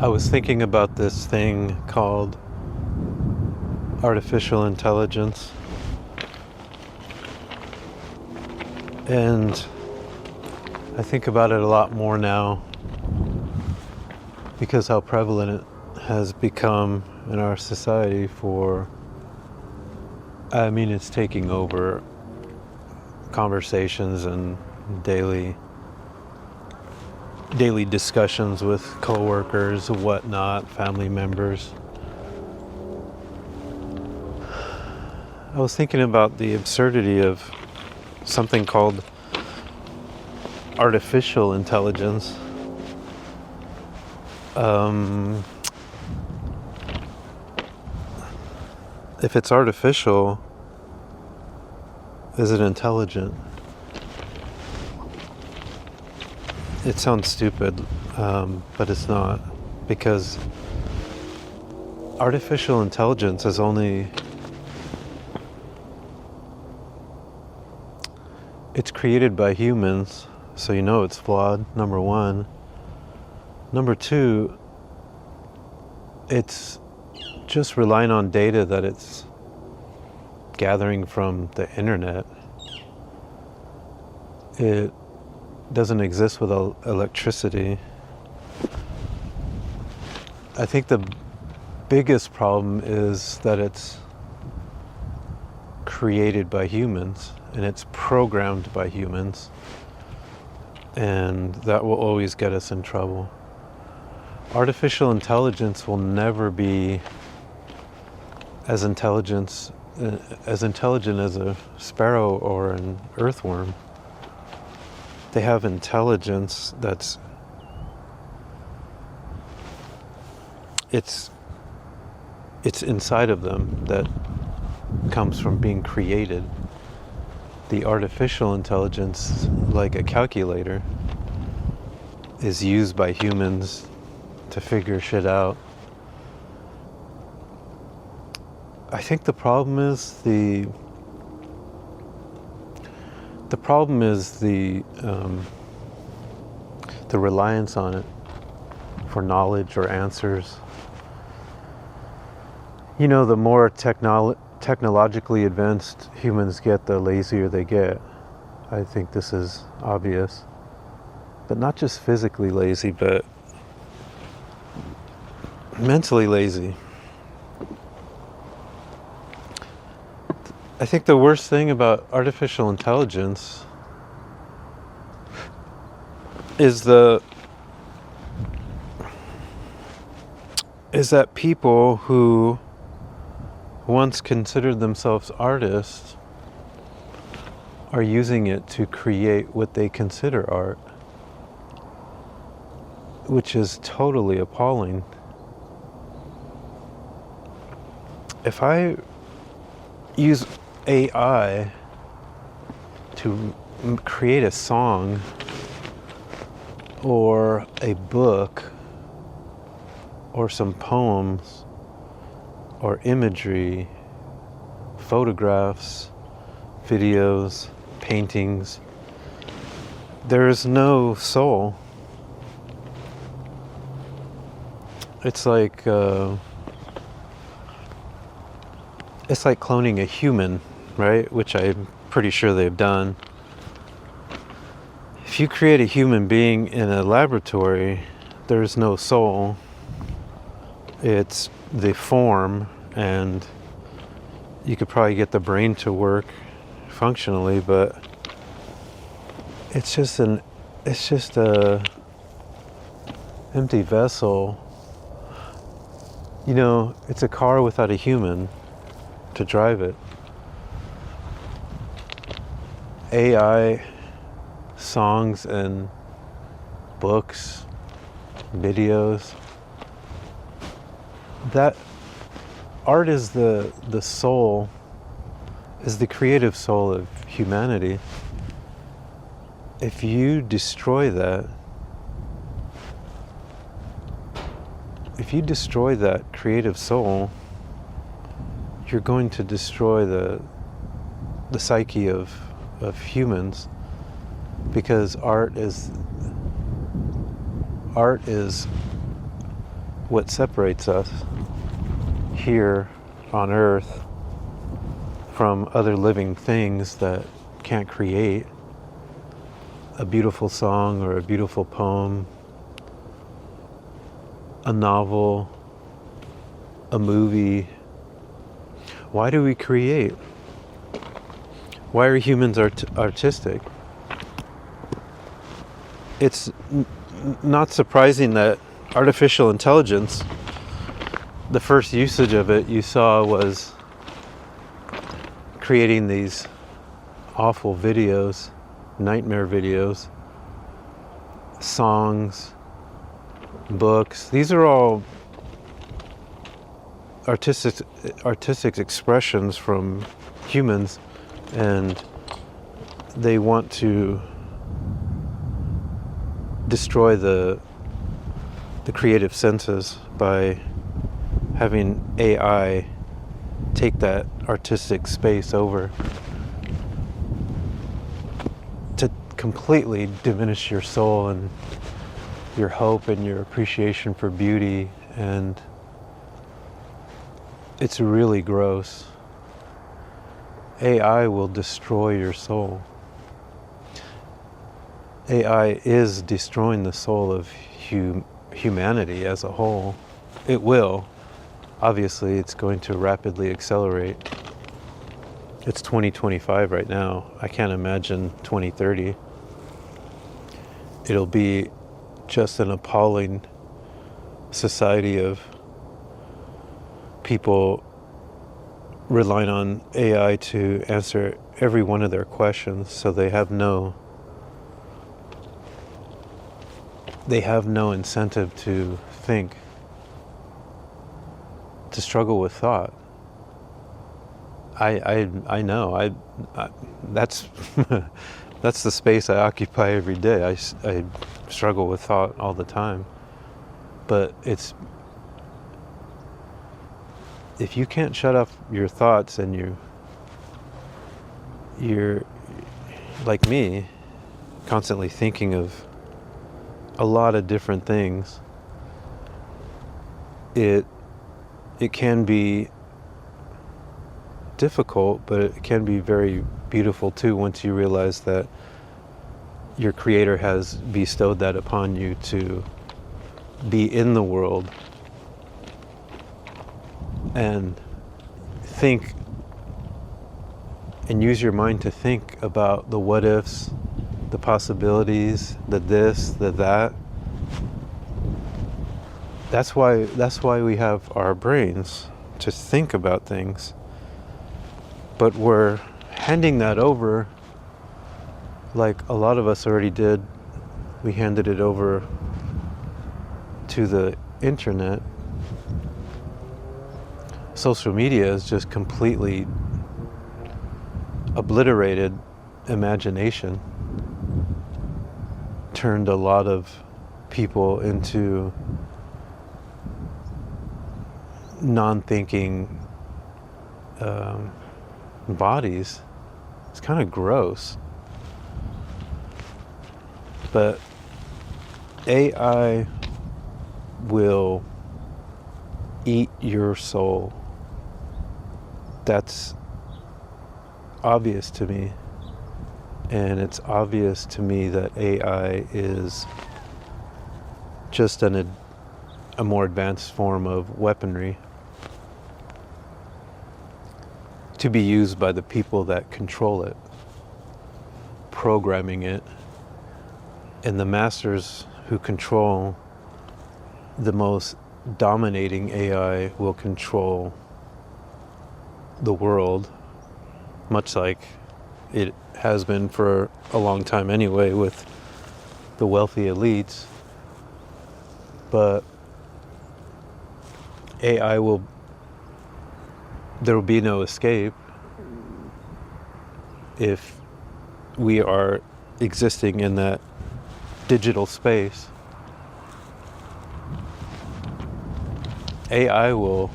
I was thinking about this thing called artificial intelligence, and I think about it a lot more now because how prevalent it has become in our society it's taking over conversations and daily discussions with coworkers, whatnot, family members. I was thinking about the absurdity of something called artificial intelligence. If it's artificial, is it intelligent? It sounds stupid, but it's not, because artificial intelligence is it's created by humans, so you know it's flawed, number one. Number two, it's just relying on data that it's gathering from the internet. It doesn't exist without electricity. I think the biggest problem is that it's created by humans and it's programmed by humans, and that will always get us in trouble. Artificial intelligence will never be as intelligent as a sparrow or an earthworm. They have intelligence that's it's inside of them, that comes from being created. The artificial intelligence, like a calculator, is used by humans to figure shit out. I think the problem is the reliance on it for knowledge or answers. You know, the more technologically advanced humans get, the lazier they get. I think this is obvious. But not just physically lazy, but mentally lazy. I think the worst thing about artificial intelligence is that people who once considered themselves artists are using it to create what they consider art, which is totally appalling. If I use AI to create a song or a book or some poems or imagery, photographs, videos, paintings, there is no soul. It's like cloning a human, right? Which I'm pretty sure they've done. If you create a human being in a laboratory, there's no soul. It's the form, and you could probably get the brain to work functionally, but it's just a empty vessel. You know, it's a car without a human to drive it. AI songs and books, videos, that art is the soul, is the creative soul of humanity. If you destroy that, creative soul, you're going to destroy the psyche of humans, because art is what separates us here on Earth from other living things that can't create a beautiful song or a beautiful poem, a novel, a movie. Why do we create? Why are humans artistic? It's not surprising that artificial intelligence, the first usage of it you saw was creating these awful videos, nightmare videos, songs, books. These are all artistic expressions from humans, and they want to destroy the creative senses by having AI take that artistic space over, to completely diminish your soul and your hope and your appreciation for beauty. And it's really gross. AI will destroy your soul. AI is destroying the soul of humanity as a whole. It will. Obviously, it's going to rapidly accelerate. It's 2025 right now. I can't imagine 2030. It'll be just an appalling society of people relying on AI to answer every one of their questions, so they have no incentive to think, to struggle with thought. I know. That's that's the space I occupy every day. I struggle with thought all the time. But if you can't shut off your thoughts, and you're like me, constantly thinking of a lot of different things, it can be difficult, but it can be very beautiful too, once you realize that your Creator has bestowed that upon you to be in the world and think and use your mind to think about the what ifs, the possibilities, the this, the that. That's why we have our brains, to think about things. But we're handing that over, like a lot of us already did. We handed it over to the internet. Social media has just completely obliterated imagination, turned a lot of people into non-thinking bodies. It's kind of gross. But AI will eat your soul. That's obvious to me. And it's obvious to me that AI is just a more advanced form of weaponry to be used by the people that control it, programming it. And the masters who control the most dominating AI will control the world, much like it has been for a long time anyway with the wealthy elites. But AI there will be no escape if we are existing in that digital space. AI will,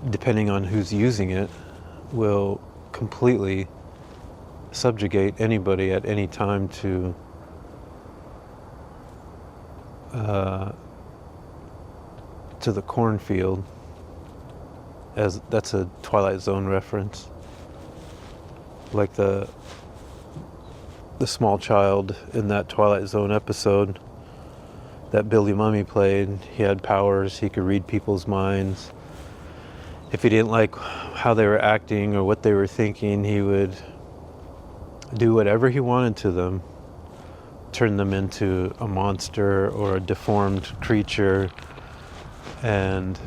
depending on who's using it, will completely subjugate anybody at any time to uh, to the cornfield, as that's a Twilight Zone reference. Like the small child in that Twilight Zone episode that Billy Mummy played, he had powers, he could read people's minds. If he didn't like how they were acting or what they were thinking, he would do whatever he wanted to them, turn them into a monster or a deformed creature, and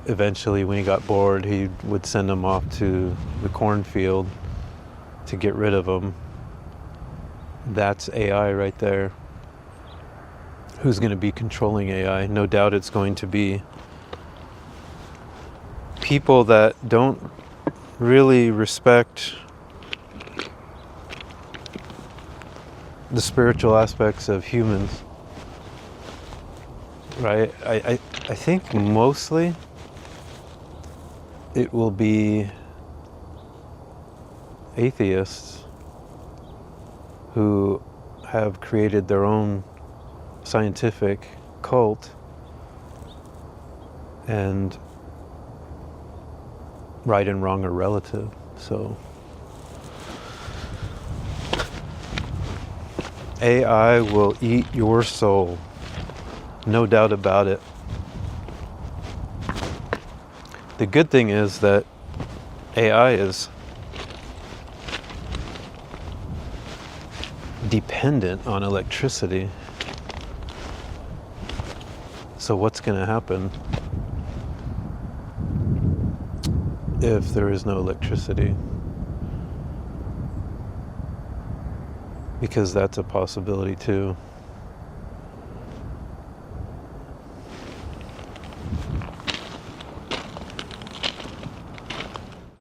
eventually when he got bored, he would send them off to the cornfield to get rid of them. That's AI right there. Who's going to be controlling AI? No doubt it's going to be people that don't really respect the spiritual aspects of humans, right? I think mostly it will be atheists who have created their own scientific cult, and right and wrong are relative. So AI will eat your soul, no doubt about it. The good thing is that AI is dependent on electricity. So what's going to happen if there is no electricity? Because that's a possibility too.